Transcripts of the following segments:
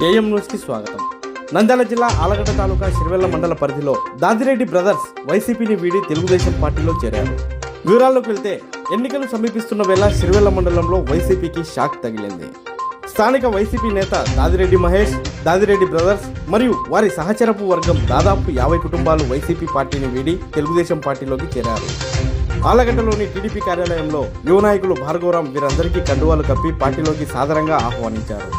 AM న్యూస్కి స్వాగతం. నంద్యాల జిల్లా ఆలగడ్డ తాలూకా శిర్వెల్ల మండల పరిధిలో దాదిరెడ్డి బ్రదర్స్ వైసీపీని వీడి తెలుగుదేశం పార్టీలో చేరారు. వివరాల్లోకి వెళ్తే ఎన్నికలు సమీపిస్తున్న వేళ శిర్వెల్ల మండలంలో వైసీపీకి షాక్ తగిలింది. స్థానిక వైసీపీ నేత దాదిరెడ్డి మహేష్, దాదిరెడ్డి బ్రదర్స్ మరియు వారి సహచరపు వర్గం దాదాపు 50 కుటుంబాలు వైసీపీ పార్టీని వీడి తెలుగుదేశం పార్టీలోకి చేరారు. ఆలగడ్డలోని టీడీపీ కార్యాలయంలో యువ నాయకులు భార్గవరాం వీరందరికీ కండువాలు కప్పి పార్టీలోకి సాదరంగా ఆహ్వానించారు.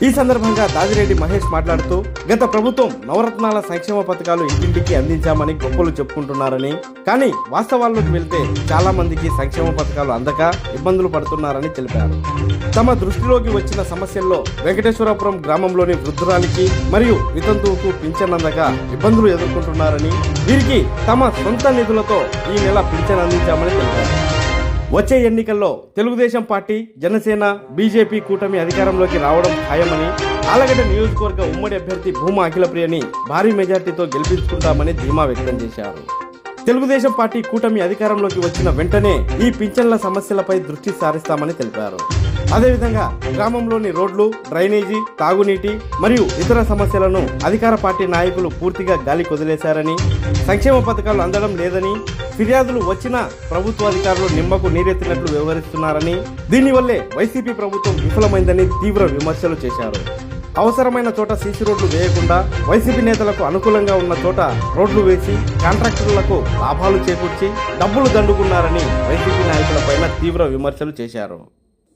ఈ సందర్భంగా దాదిరెడ్డి మహేష్ మాట్లాడుతూ, గత ప్రభుత్వం నవరత్నాల సంక్షేమ పథకాలు ఇంటింటికి అందించామని గొప్పలు చెప్పుకుంటున్నారని, కానీ వాస్తవాల్లోకి వెళ్తే చాలా మందికి సంక్షేమ పథకాలు అందక ఇబ్బందులు పడుతున్నారని తెలిపారు. తమ దృష్టిలోకి వచ్చిన సమస్యల్లో వెంకటేశ్వరపురం గ్రామంలోని వృద్ధురాలికి మరియు వితంతువుకు పింఛన్ అందక ఇబ్బందులు ఎదుర్కొంటున్నారని, వీరికి తమ సొంత నిధులతో ఈ నెల పింఛన్ అందించామని తెలిపారు. వచ్చే ఎన్నికల్లో తెలుగుదేశం పార్టీ, జనసేన, బీజేపీ కూటమి అధికారంలోకి రావడం ఖాయమని, ఆలగడ్డ నియోజకవర్గ ఉమ్మడి అభ్యర్థి భూమా అఖిలప్రియని భారీ మెజార్టీతో గెలిపించుకుంటామని ధీమా వ్యక్తం చేశారు. తెలుగుదేశం పార్టీ కూటమి అధికారంలోకి వచ్చిన వెంటనే ఈ పింఛన్ల సమస్యలపై దృష్టి సారిస్తామని తెలిపారు. అదేవిధంగా గ్రామంలోని రోడ్లు, డ్రైనేజీ, తాగునీటి మరియు ఇతర సమస్యలను అధికార పార్టీ నాయకులు పూర్తిగా గాలి కొదిలేశారని, సంక్షేమ పథకాలు అందడం లేదని, ఫిర్యాదులు వచ్చినా ప్రభుత్వ అధికారులు నిమ్మకు నీరెత్తినట్లు వ్యవహరిస్తున్నారని, దీనివల్లే వైసీపీ ప్రభుత్వం విఫలమైందని తీవ్ర విమర్శలు చేశారు. అవసరమైన చోట సీసీ రోడ్లు వేయకుండా వైసీపీ నేతలకు అనుకూలంగా ఉన్న చోట రోడ్లు వేసి కాంట్రాక్టర్లకు లాభాలు చేకూర్చి డబ్బులు దండుకున్నారని వైసీపీ నాయకులపైన తీవ్ర విమర్శలు చేశారు.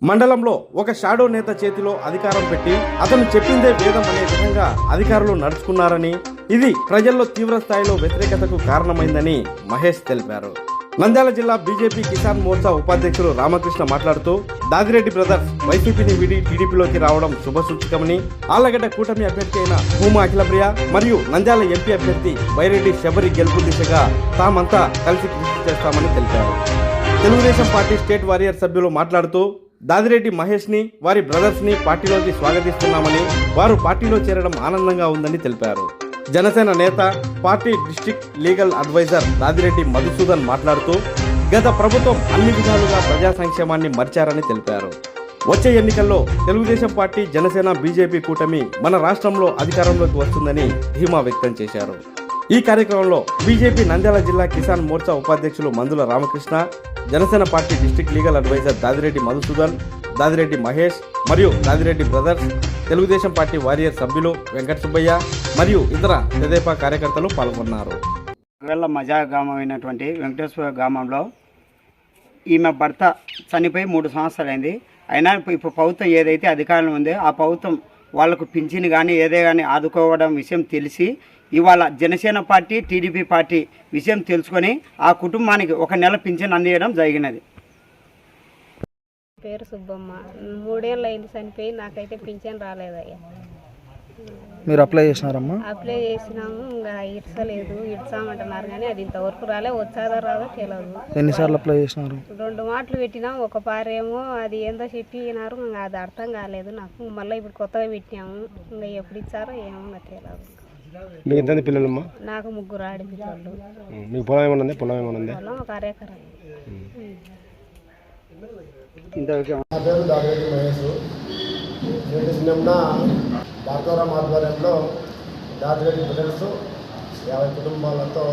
మండలంలో ఒక షాడో నేత చేతిలో అధికారం పెట్టి అతను చెప్పిందే వేదం అనే విధంగా అధికారులు నడుచుకున్నారని, ఇది ప్రజల్లో తీవ్ర స్థాయిలో వ్యతిరేకతకు కారణమైందని మహేష్ తెలిపారు. నంద్యాల జిల్లా బీజేపీ కిసాన్ మోర్చా ఉపాధ్యక్షులు రామకృష్ణ మాట్లాడుతూ, దాదిరెడ్డి బ్రదర్స్ వైసీపీని వీడి టీడీపీలోకి రావడం శుభసూచకమని, ఆళ్లగడ్డ కూటమి అభ్యర్థి అయిన భూమా అఖిలప్రియ మరియు నంద్యాల ఎంపీ అభ్యర్థి బైరెడ్డి శబరి గెలుపు దిశగా తామంతా కలిసి కృషి చేస్తామని తెలిపారు. తెలుగుదేశం పార్టీ స్టేట్ వారియర్ సభ్యులు మాట్లాడుతూ, దాదిరెడ్డి మహేష్ ని, వారి బ్రదర్స్ ని పార్టీలోకి స్వాగతిస్తున్నామని, వారు పార్టీలో చేరడం ఆనందంగా ఉందని తెలిపారు. జనసేన నేత, party district legal adviser Dadireddy Madhusudan మాట్లాడుతూ, గత ప్రభుత్వం అన్ని విధాలుగా ప్రజా సంక్షేమాన్ని మర్చారని తెలిపారు. వచ్చే ఎన్నికల్లో తెలుగుదేశం పార్టీ, జనసేన, బీజేపీ కూటమి మన రాష్ట్రంలో అధికారంలోకి వస్తుందని ధీమా వ్యక్తం చేశారు. ఈ కార్యక్రమంలో బీజేపీ నంద్యాల జిల్లా కిసాన్ మోర్చా ఉపాధ్యక్షులు Mandula Ramakrishna, Janasena party district legal adviser Dadireddy Madhusudan, Dadireddy Mahesh మరియు Dadireddy brothers, Telugu Desam party warrior సభ్యులు వెంకట సుబ్బయ్య మరియు ఇతర తెదేపా కార్యకర్తలు పాల్గొన్నారు. వేళ మజా గ్రామం అయినటువంటి వెంకటేశ్వర గ్రామంలో ఈమె భర్త చనిపోయి 3 సంవత్సరాలైంది. అయినా ఇప్పుడు ప్రభుత్వం ఏదైతే అధికారం ఉందో ఆ ప్రభుత్వం వాళ్లకు పింఛన్ కానీ ఏదే కానీ ఆదుకోవడం విషయం తెలిసి ఇవాళ జనసేన పార్టీ, టీడీపీ పార్టీ విషయం తెలుసుకొని ఆ కుటుంబానికి 1 నెల పింఛన్ అందించడం జరిగినది. పేరు సుబ్బమ్మ. 3 ఏళ్ళు అయింది చనిపోయి, నాకైతే పింఛన్ రాలేదయ్యా. మీరు అప్లై చేసినారమ్మా? అప్లై చేసినాము, ఇంకా ఇడ్చలేదు, ఇడ్చామంటున్నారు కానీ అది ఇంతవరకు రాలే. వచ్చాదో రాదో తెలియదు. ఎన్నిసార్లు అప్లై చేసినారు? 2 మాటలు పెట్టినాము. ఒక పారేమో అది ఏందో చెప్పినారు, ఇంకా అది అర్థం కాలేదు నాకు. మళ్ళీ ఇప్పుడు కొత్తగా పెట్టినాము, ఇంకా ఎప్పుడు ఇచ్చారో ఏమో తెలియదు. మీకు ఎంతమంది పిల్లలమ్మా? నాకు 3 ఆడపిల్లలు. మీకు పొలం ఏమన్నా ఉంది? పొలం ఏమన్నా ఉంది? పొలం 1 ఎకరం. నా పేరు దాదిరెడ్డి మహేష్. నిన్న భార్గవరాం ఆధ్వర్యంలో దాదిరెడ్డి బ్రదర్స్ 50 కుటుంబాలతో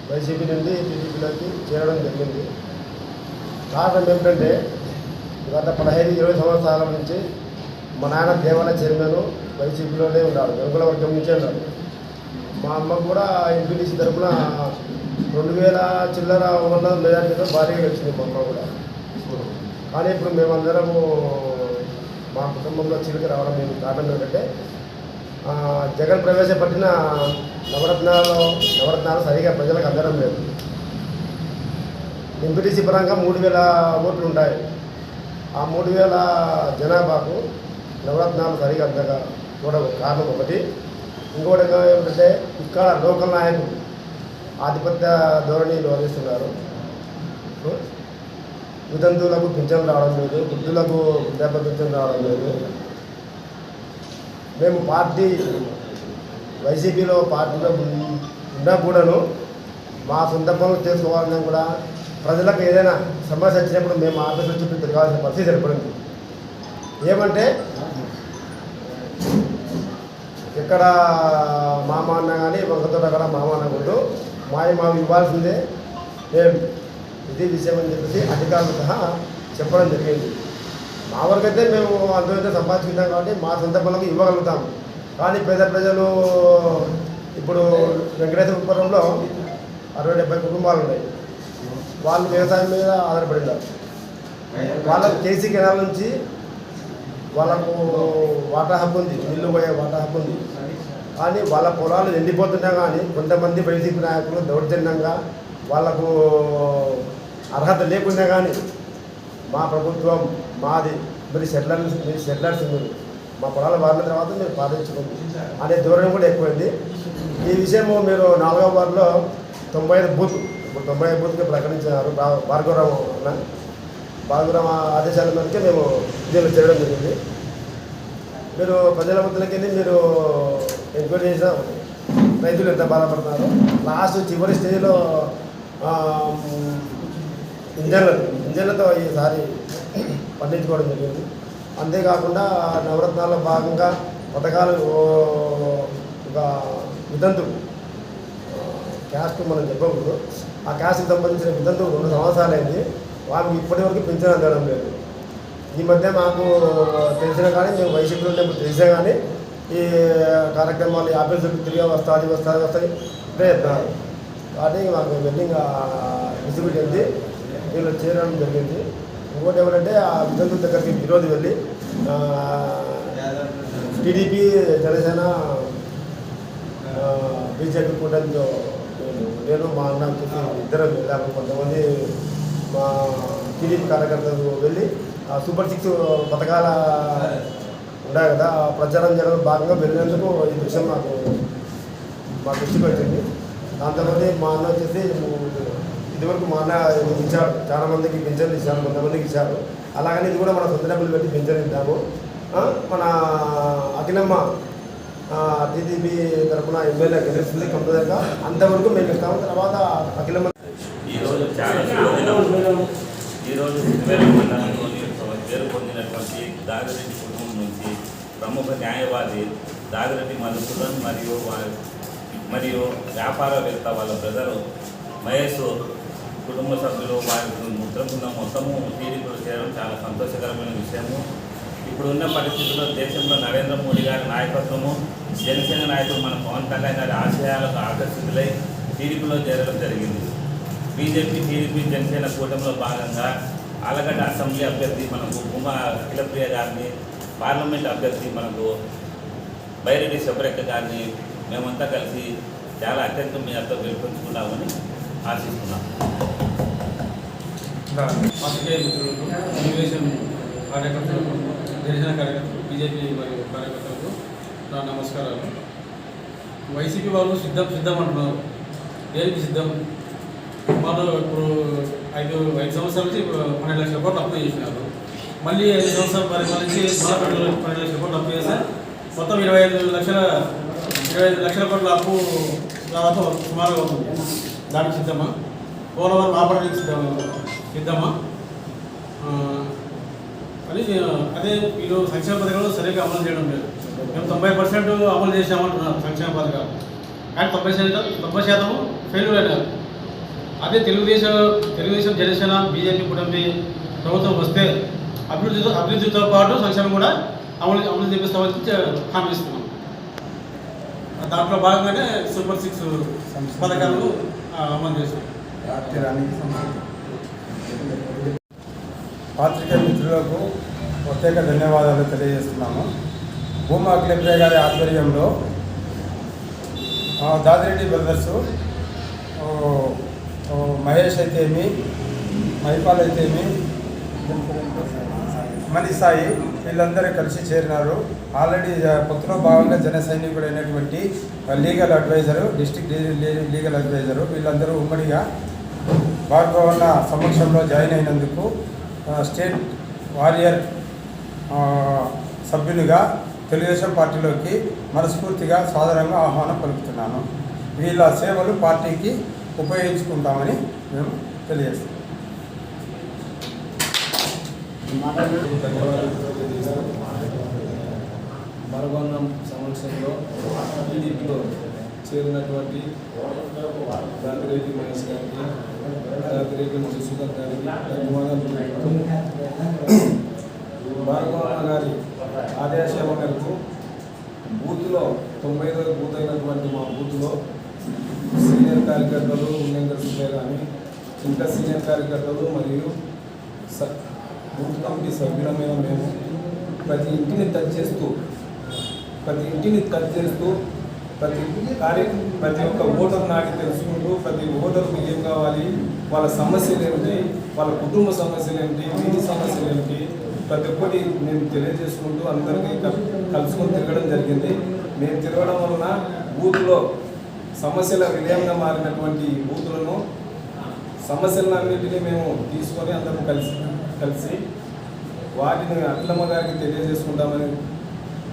వైసీపీ నుండి టీడీపీలోకి చేరడం జరిగింది. కారణం ఏమిటంటే, గత 15-20 సంవత్సరాల నుంచి మా నాన్న దేవాలయ చైర్మన్ వైసీపీలోనే ఉన్నాడు, వెనుకల వర్గం నుంచే ఉన్నాడు. మా అమ్మ కూడా ఎంపీటీసీ తరఫున 2000 చిల్లర ఉన్న మెజార్టీతో భారీగా వచ్చింది మా అమ్మ కూడా. కానీ ఇప్పుడు మేమందరము మా కుటుంబంలో చిలుక రావడం మేము కారణం ఏంటంటే, జగన్ ప్రవేశపెట్టిన నవరత్నాలు సరిగా ప్రజలకు అందడం లేదు. ఎంపీటీసీ పరంగా 3000 ఓట్లు ఉంటాయి. ఆ 3000 జనాభాకు నవరత్నాలు సరిగా అందగా కూడా కారణం ఒకటి. ఇంకోటి ఏమిటంటే, ఇక్కడ లోకల్ నాయకులు ఆధిపత్య ధోరణిలు వహిస్తున్నారు. వితంతువులకు పింఛన్ రావడం లేదు, వృద్ధులకు వృద్ధాప్య పింఛన్ రావడం లేదు. మేము వైసీపీలో పార్టీలో ఉన్నా కూడాను మా సొంత పనులు చేసుకోవాలని కూడా, ప్రజలకు ఏదైనా సమస్య వచ్చినప్పుడు మేము ఆఫీసుల చుట్టూ తిరగాల్సిన పరిస్థితి ఏర్పడింది. ఏమంటే ఎక్కడ మామ అన్న కానీ వంకతో అక్కడ మామ అనకూడదు, మావి ఇవ్వాల్సిందే మేము ఇది విషయం అని చెప్పేసి అధికారులు సహా చెప్పడం జరిగింది. మా వరకైతే మేము అంతైతే సంపాదించుకుంటాం కాబట్టి మా సొంత పనులకు ఇవ్వగలుగుతాం. కానీ పేద ప్రజలు ఇప్పుడు వెంకటేశ్వరపురంలో 60-70 కుటుంబాలు ఉన్నాయి. వాళ్ళు వ్యవసాయం మీద ఆధారపడినారు. వాళ్ళకు కేసీ కెనాల్ నుంచి వాళ్ళకు వాటా హక్కు ఉంది, నీళ్ళు పోయే వాటా హక్కు ఉంది. కానీ వాళ్ళ పొలాలు ఎండిపోతున్నా కానీ కొంతమంది వైసీపీ నాయకులు దౌర్జన్యంగా వాళ్ళకు అర్హత లేకుండా కానీ మా ప్రభుత్వం మాది మీరు సెటిలర్స్ మీరు మా పొలాలు వారిన తర్వాత మీరు పాటించుకోండి అనే ధోరణి కూడా ఎక్కువైంది. ఈ విషయం మీరు 4వ వార్డులో 95 బూత్ ఇప్పుడు 95 బూత్కి ప్రకటించినారు. భార్గవరావు ఆదేశాల మేరకే మేము దీన్ని చేయడం జరిగింది. మీరు ప్రజల మధ్యలోకి మీరు ఎంక్వైరీ చేసిన రైతులు ఎంత బాధపడుతున్నారు. లాస్ట్ చివరి స్టేజ్లో ఇంజన్లతో ఈసారి పండించుకోవడం జరిగింది. అంతేకాకుండా నవరత్నాల్లో భాగంగా పథకాలు ఒక వితంతువు క్యాస్ట్ మనం చెప్పకూడదు, ఆ క్యాస్ట్కి సంబంధించిన వితంతువు 2 సంవత్సరాలైంది. వాళ్ళకి ఇప్పటివరకు పింఛన్ అందడం లేదు. ఈ మధ్య మాకు తెలిసిన కానీ మేము వైసీపీలో ఉన్నప్పుడు తెలిసే కానీ ఈ కార్యక్రమాలు ఆఫీసులకు తిరిగి వస్తాయి ప్రయత్నాలు కానీ మాకు వెళ్ళి డిస్ట్రిబ్యూట్ అయింది, వీళ్ళు చేరడం జరిగింది. ఇంకోటి ఏమంటే ఆ వితంతుల దగ్గరికి ఈరోజు వెళ్ళి టీడీపీ జనసేన బీజేపీ కూటమితో నేను మా అన్న వచ్చేసి ఇద్దరం వెళ్ళాము. కొంతమంది మా టీడీపీ కార్యకర్తలు వెళ్ళి సూపర్ 6 పథకాల ఉన్నాయి కదా ప్రచారం జరగడం భాగంగా వెళ్ళినందుకు ఈ విషయం మా దృష్టికి వచ్చింది. దాంతోపాటు మా అన్న వచ్చేసి ఇదివరకు మా అన్న ఇచ్చాడు, చాలా మందికి పింఛన్లు ఇచ్చారు, కొంతమందికి ఇచ్చారు. అలాగని ఇది కూడా మన సొంత డబ్బులు పెట్టి పింఛన్ ఇద్దాము. మన అఖిలమ్మ టీడీపీ తరఫున ఎమ్మెల్యే గెలుస్తుంది కంపల్సరిగా, అంతవరకు మేము ఇస్తాము. తర్వాత అఖిలమ్మ ఈరోజు చాలా ఈరోజు మండలంలోని పేరు పొందినటువంటి దాగిరెడ్డి కుటుంబం నుంచి ప్రముఖ న్యాయవాది దాగిరెడ్డి మధుసూదన్ మరియు వ్యాపారవేత్త వాళ్ళ బ్రదరు మహేష్ కుటుంబ సభ్యులు వారి ముద్రకున్న మొత్తము టీడీపీలో చేరడం చాలా సంతోషకరమైన విషయము. ఇప్పుడున్న పరిస్థితుల్లో దేశంలో నరేంద్ర మోడీ గారి నాయకత్వము, జనసేన నాయకులు మన పవన్ కళ్యాణ్ గారి ఆశయాలకు ఆకర్షితులై టీడీపీలో చేరడం జరిగింది. బీజేపీ, టీడీపీ, జనసేన కూటమిలో భాగంగా ఆలగడ్డ అసెంబ్లీ అభ్యర్థి మనకు ఉమా అఖిలప్రియ గారిని, పార్లమెంట్ అభ్యర్థి మనకు బైరెడ్డి శబరెక్క గారిని మేమంతా కలిసి చాలా అత్యంత మీ అంతా గెలుపొందుకున్నామని ఆశిస్తున్నాం. పాత్రికేయ మిత్రులకు, తెలుగుదేశం కార్యకర్తలకు, జనసేన కార్యకర్తలు, బీజేపీ మరియు కార్యకర్తలకు నా నమస్కారాలు. వైసీపీ వాళ్ళు సిద్ధం అంటున్నారు. దేనికి సిద్ధం? వాళ్ళు ఇప్పుడు 5 సంవత్సరాల నుంచి ఇప్పుడు 12 లక్షల కోట్లు అప్లై చేసినారు. మళ్ళీ 5 సంవత్సరాలు పరిపాలించి 12 లక్షల కోట్లు అప్పు చేస్తే మొత్తం 25 లక్షల కోట్ల అప్పు దాదాపు సుమారుగా అవుతుంది. దానికి సిద్ధమా? పోలవరం ఆపడానికి సిద్ధమా? అని అదే వీళ్ళు సంక్షేమ పథకాలు సరిగ్గా అమలు చేయడం లేదు. మేము 90% అమలు చేసామంటున్నారు సంక్షేమ పథకాలు, కానీ 90% ఫెయిల్యూర్ అయినారు. అదే తెలుగుదేశం జనసేన బీజేపీ కూటమి ప్రభుత్వం వస్తే అభివృద్ధితో పాటు సంక్షేమం కూడా అమలు చేపిస్తామని హామీ ఇస్తున్నాం. దాంట్లో భాగంగానే సూపర్ 6 పథకాలను అమలు చేస్తాం. పాత్రికేయ మిత్రులకు ప్రత్యేక ధన్యవాదాలు తెలియజేస్తున్నాము. భూమా అఖిలప్రియ గారి ఆధ్వర్యంలో దాదిరెడ్డి బ్రదర్స్, మహేష్ అయితేమి, మైపాల్ అయితేమి, మనీసాయి వీళ్ళందరూ కలిసి చేరినారు. ఆల్రెడీ కొత్తలో భాగంగా జన సైనికుడు అయినటువంటి legal adviser, district legal adviser వీళ్ళందరూ ఉమ్మడిగా భార్గవన్న సమక్షంలో జాయిన్ అయినందుకు స్టేట్ వారియర్ సభ్యునిగా తెలుగుదేశం పార్టీలోకి మనస్ఫూర్తిగా సాధారణంగా ఆహ్వానం పలుకుతున్నాను. వీళ్ళ సేవలు పార్టీకి ఉపయోగించుకుంటామని మేము తెలియజేస్తాం. మరగొండం సమక్షంలో టీడీపీలో చేరినటువంటి దాతిరెడ్డి మహేష్ గారికి, దాతిరెడ్డి మధుసూదన్ గారికి ధన్యవాదాలు. భార్గవమ్మ గారి ఆదేశాల మేరకు బూత్లో 90వ బూత్ అయినటువంటి మా బూత్లో సీనియర్ కార్యకర్తలు ఉన్నేంద్ర సుబ్బయ్య కానీ ఇంకా సీనియర్ కార్యకర్తలు మరియు బూత్ కమిటీ సభ్యులమైన మేము ప్రతి ఇంటిని టచ్ చేస్తూ ప్రతి ఒక్క ఓటర్ నాటి తెలుసుకుంటూ ప్రతి ఓటర్కు ఏం కావాలి, వాళ్ళ సమస్యలు ఏమిటి, వాళ్ళ కుటుంబ సమస్యలు ఏమిటి, వీధి సమస్యలు ఏమిటి, ప్రతి ఒక్కటి మేము తెలియజేసుకుంటూ అందరికీ కలుసుకొని తిరగడం జరిగింది. మేము తిరగడం వలన బూత్లో సమస్యల విలయంగా మారినటువంటి బూతులను సమస్యలన్నింటినీ మేము తీసుకొని అందరం కలిసి వాటిని అఖిలమ్మ గారికి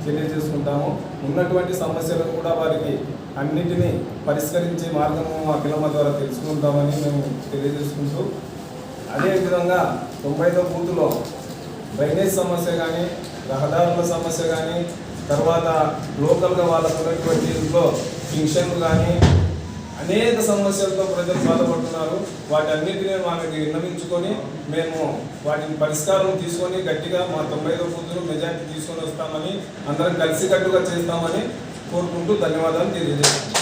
తెలియజేసుకుంటాము. ఉన్నటువంటి సమస్యలను కూడా వారికి అన్నింటినీ పరిష్కరించే మార్గము అఖిలమ్మ ద్వారా తెలుసుకుంటామని మేము తెలియజేసుకుంటూ, అదేవిధంగా 90వ బూత్లో డ్రైనేజ్ సమస్య కానీ, రహదారుల సమస్య కానీ, తర్వాత లోకల్గా వాళ్ళకు ఉన్నటువంటి ఇంట్లో పింఛన్లు కానీ అనేక సమస్యలతో ప్రజలు బాధపడుతున్నారు. వాటన్నిటినీ మనకి విన్నవించుకొని మేము వాటిని పరిష్కారం తీసుకొని గట్టిగా మా 90వ బూత్ను మెజార్టీ తీసుకొని వస్తామని అందరం కలిసికట్టుగా చేస్తామని కోరుకుంటూ ధన్యవాదాలు తెలియజేస్తున్నాం.